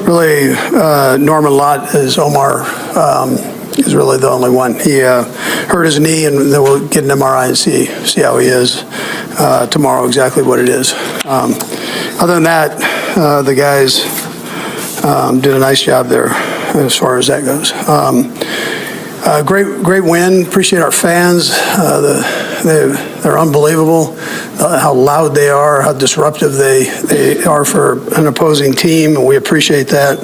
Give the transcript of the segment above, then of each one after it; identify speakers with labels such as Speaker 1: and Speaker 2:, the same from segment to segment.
Speaker 1: really, Norman Lott is Omar. Is really the only one. He hurt his knee, and then we'll get an MRI and see how he is tomorrow, exactly what it is. Other than that, the guys did a nice job there as far as that goes. Great win. Appreciate our fans. They're unbelievable. How loud they are, how disruptive they are for an opposing team, and we appreciate that.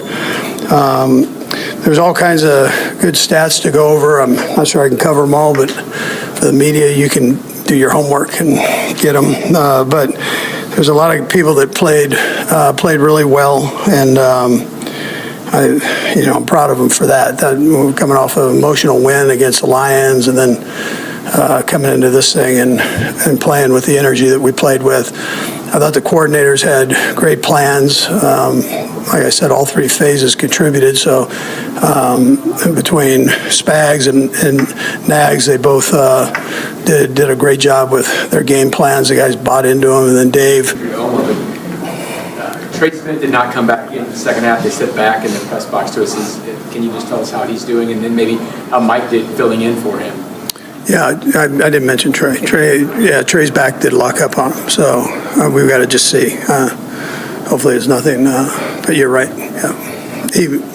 Speaker 1: There's all kinds of good stats to go over. I'm not sure I can cover them all, but for the media, you can do your homework and get them. But there's a lot of people that played really well, and I'm proud of them for that. We're coming off an emotional win against the Lions, and then coming into this thing and playing with the energy that we played with. I thought the coordinators had great plans. Like I said, all three phases contributed. So between Spags and Nags, they both did a great job with their game plans. The guys bought into them, and then Dave.
Speaker 2: Trey Smith did not come back in the second half. They stepped back in the press box to us. Can you just tell us how he's doing, and then maybe how Mike did filling in for him?
Speaker 1: Yeah, I didn't mention Trey. Trey's back did lock up on him, so we've got to just see. Hopefully it's nothing, but you're right. Yeah.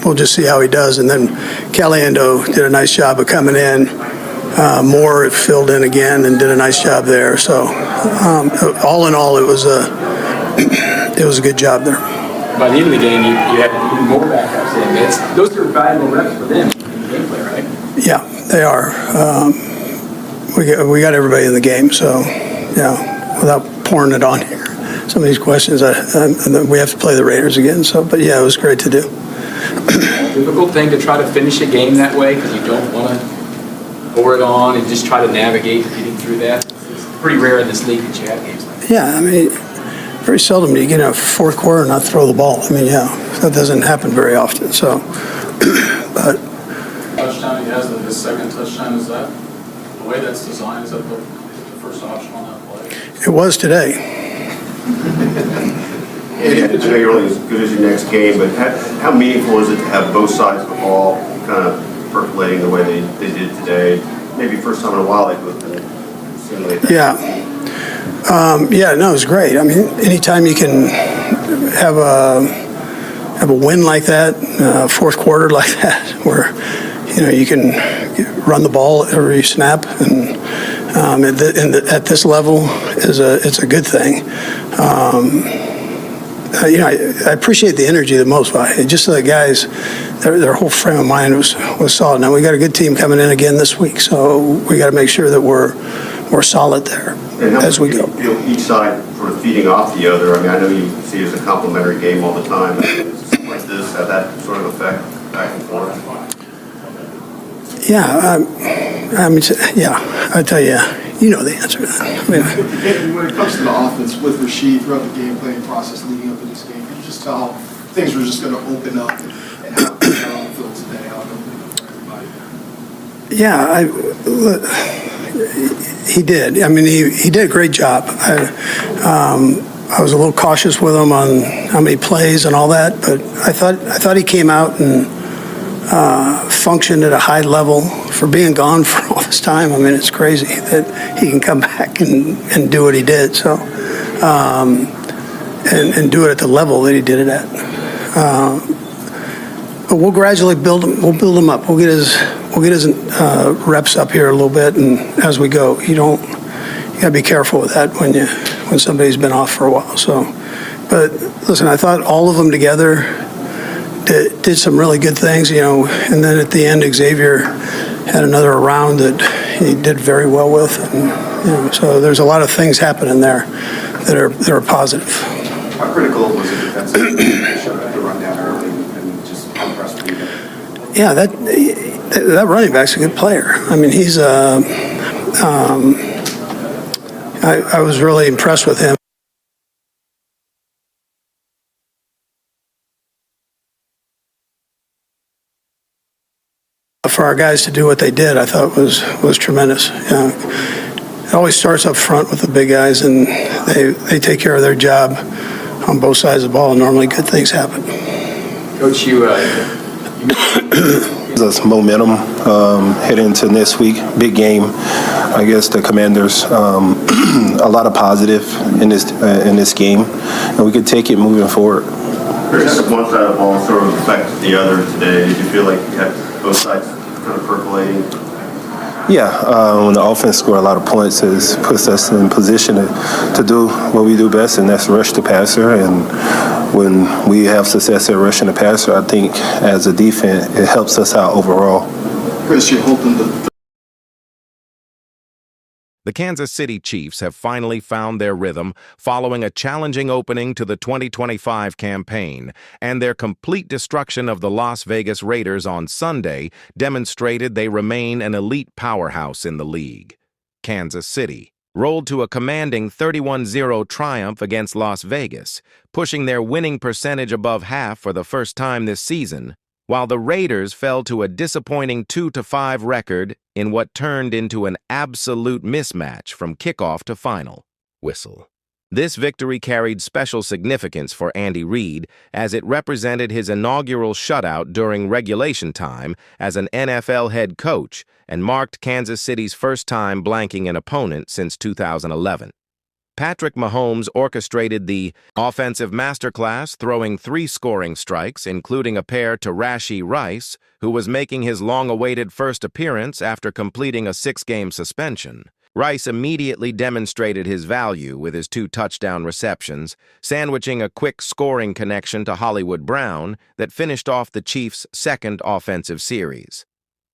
Speaker 1: We'll just see how he does. And then Caliendo did a nice job of coming in. Moore filled in again and did a nice job there. So all in all, it was a good job there.
Speaker 2: By the end of the game, you had even more backups in. Those are valuable reps for them in the gameplay, right?
Speaker 1: Yeah, they are. We got everybody in the game, so yeah, without pouring it on here. Some of these questions, we have to play the Raiders again. So, but yeah, it was great to do.
Speaker 2: Difficult thing to try to finish a game that way because you don't want to pour it on and just try to navigate getting through that. It's pretty rare in this league that you have games like that.
Speaker 1: Yeah, I mean, very seldom do you get in a fourth quarter and not throw the ball. I mean, yeah, that doesn't happen very often. So, but
Speaker 3: touchdown he has, his second touchdown, is that the way that's designed? Is that the first option on that play?
Speaker 1: It was today.
Speaker 4: I know you're only as good as your next game, but how meaningful is it to have both sides of the ball kind of percolating the way they did today? Maybe first time in a while they've been.
Speaker 1: Yeah, no, it was great. I mean, anytime you can have a win like that, fourth quarter like that, where you can run the ball every snap, and at this level it's a good thing. I appreciate the energy the most. Just the guys, their whole frame of mind was solid. Now we got a good team coming in again this week, so we got to make sure that we're solid there as we go.
Speaker 4: Feel each side sort of feeding off the other. I mean, I know you see it as a complementary game all the time. But like this, have that sort of effect back and forth.
Speaker 1: Yeah, I tell you, you know the answer to that. I mean,
Speaker 5: when it comes to the offense with Rashid throughout the game planning process leading up to this game, could you just tell how things were just going to open up and how it feels today, how it opened up for everybody?
Speaker 1: Yeah, he did. I mean, he did a great job. I was a little cautious with him on how many plays and all that, but I thought he came out and functioned at a high level for being gone for all this time. I mean, it's crazy that he can come back and do what he did. So, and do it at the level that he did it at. But we'll gradually build him. We'll build him up. We'll get his reps up here a little bit, and as we go, you gotta be careful with that when somebody's been off for a while. So, but listen, I thought all of them together did some really good things, and then at the end, Xavier had another round that he did very well with, and so there's a lot of things happening there that are positive.
Speaker 4: How critical was it defensively to run down early and just how impressed with you?
Speaker 1: Yeah, that running back's a good player. I mean, he's I was really impressed with him. For our guys to do what they did, I thought was tremendous. It always starts up front with the big guys, and they take care of their job on both sides of the ball, and normally good things happen.
Speaker 2: Coach, you
Speaker 6: Gives us momentum heading into next week. Big game against the Commanders. A lot of positive in this game, and we could take it moving forward.
Speaker 4: Chris, one side of the ball sort of affected the other today. Did you feel like you had both sides kind of percolating?
Speaker 6: Yeah, when the offense scored a lot of points, it puts us in position to do what we do best, and that's rush the passer. And when we have success at rushing the passer, I think as a defense, it helps us out overall.
Speaker 5: Chris, you're hoping that
Speaker 7: The Kansas City Chiefs have finally found their rhythm following a challenging opening to the 2025 campaign, and their complete destruction of the Las Vegas Raiders on Sunday demonstrated they remain an elite powerhouse in the league. Kansas City rolled to a commanding 31-0 triumph against Las Vegas, pushing their winning percentage above half for the first time this season, while the Raiders fell to a disappointing 2-5 record in what turned into an absolute mismatch from kickoff to final whistle. This victory carried special significance for Andy Reid as it represented his inaugural shutout during regulation time as an NFL head coach and marked Kansas City's first time blanking an opponent since 2011. Patrick Mahomes orchestrated the offensive masterclass, throwing 3 scoring strikes, including a pair to Rashee Rice, who was making his long-awaited first appearance after completing a 6-game suspension. Rice immediately demonstrated his value with his 2 touchdown receptions, sandwiching a quick scoring connection to Hollywood Brown that finished off the Chiefs' second offensive series.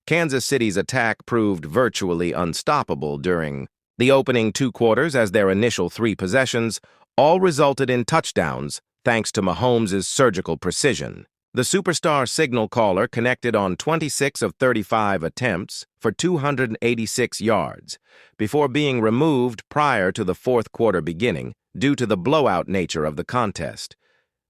Speaker 7: Kansas City's attack proved virtually unstoppable during the opening 2 quarters, as their initial 3 possessions all resulted in touchdowns thanks to Mahomes' surgical precision. The superstar signal caller connected on 26 of 35 attempts for 286 yards before being removed prior to the 4th quarter beginning due to the blowout nature of the contest.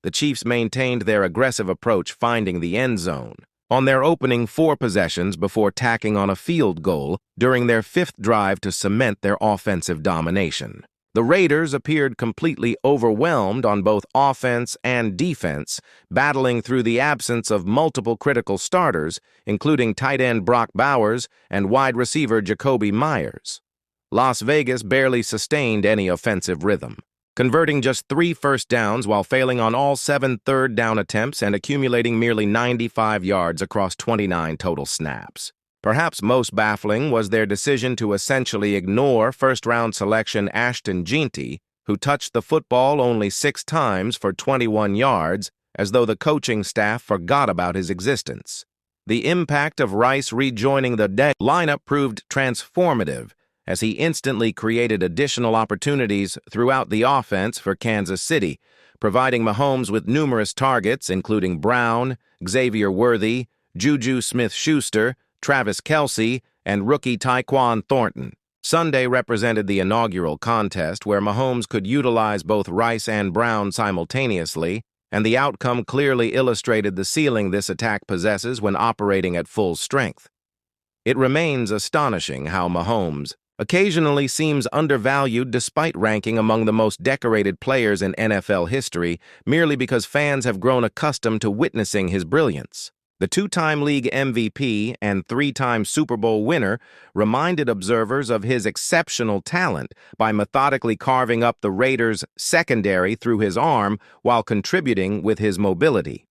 Speaker 7: The Chiefs maintained their aggressive approach, finding the end zone on their opening 4 possessions before tacking on a field goal during their 5th drive to cement their offensive domination. The Raiders appeared completely overwhelmed on both offense and defense, battling through the absence of multiple critical starters, including tight end Brock Bowers and wide receiver Jacoby Myers. Las Vegas barely sustained any offensive rhythm, converting just 3 first downs while failing on all 7 third down attempts and accumulating merely 95 yards across 29 total snaps. Perhaps most baffling was their decision to essentially ignore first-round selection Ashton Jeanty, who touched the football only 6 times for 21 yards, as though the coaching staff forgot about his existence. The impact of Rice rejoining the lineup proved transformative, as he instantly created additional opportunities throughout the offense for Kansas City, providing Mahomes with numerous targets, including Brown, Xavier Worthy, Juju Smith-Schuster, Travis Kelce, and rookie Tyquan Thornton. Sunday represented the inaugural contest where Mahomes could utilize both Rice and Brown simultaneously, and the outcome clearly illustrated the ceiling this attack possesses when operating at full strength. It remains astonishing how Mahomes occasionally seems undervalued despite ranking among the most decorated players in NFL history merely because fans have grown accustomed to witnessing his brilliance. The 2-time league MVP and 3-time Super Bowl winner reminded observers of his exceptional talent by methodically carving up the Raiders' secondary through his arm while contributing with his mobility.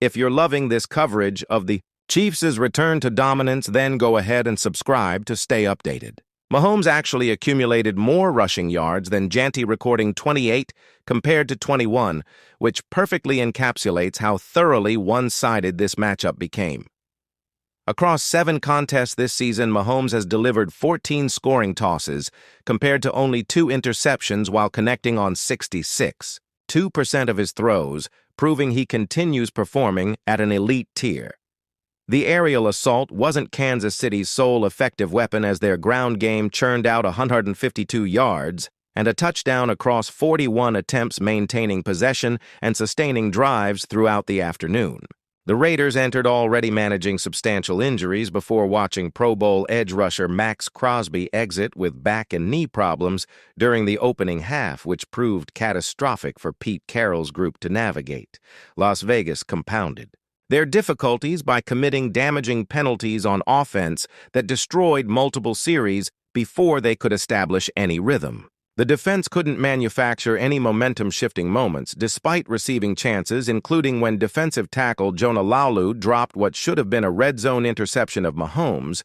Speaker 7: If you're loving this coverage of the Chiefs' return to dominance, then go ahead and subscribe to stay updated. Mahomes actually accumulated more rushing yards than Jeanty, recording 28 compared to 21, which perfectly encapsulates how thoroughly one-sided this matchup became. Across 7 contests this season, Mahomes has delivered 14 scoring tosses compared to only 2 interceptions while connecting on 66, 2% of his throws, proving he continues performing at an elite tier. The aerial assault wasn't Kansas City's sole effective weapon, as their ground game churned out 152 yards and a touchdown across 41 attempts, maintaining possession and sustaining drives throughout the afternoon. The Raiders entered already managing substantial injuries before watching Pro Bowl edge rusher Max Crosby exit with back and knee problems during the opening half, which proved catastrophic for Pete Carroll's group to navigate. Las Vegas compounded their difficulties by committing damaging penalties on offense that destroyed multiple series before they could establish any rhythm. The defense couldn't manufacture any momentum-shifting moments, despite receiving chances, including when defensive tackle Jonah Laulu dropped what should have been a red zone interception of Mahomes,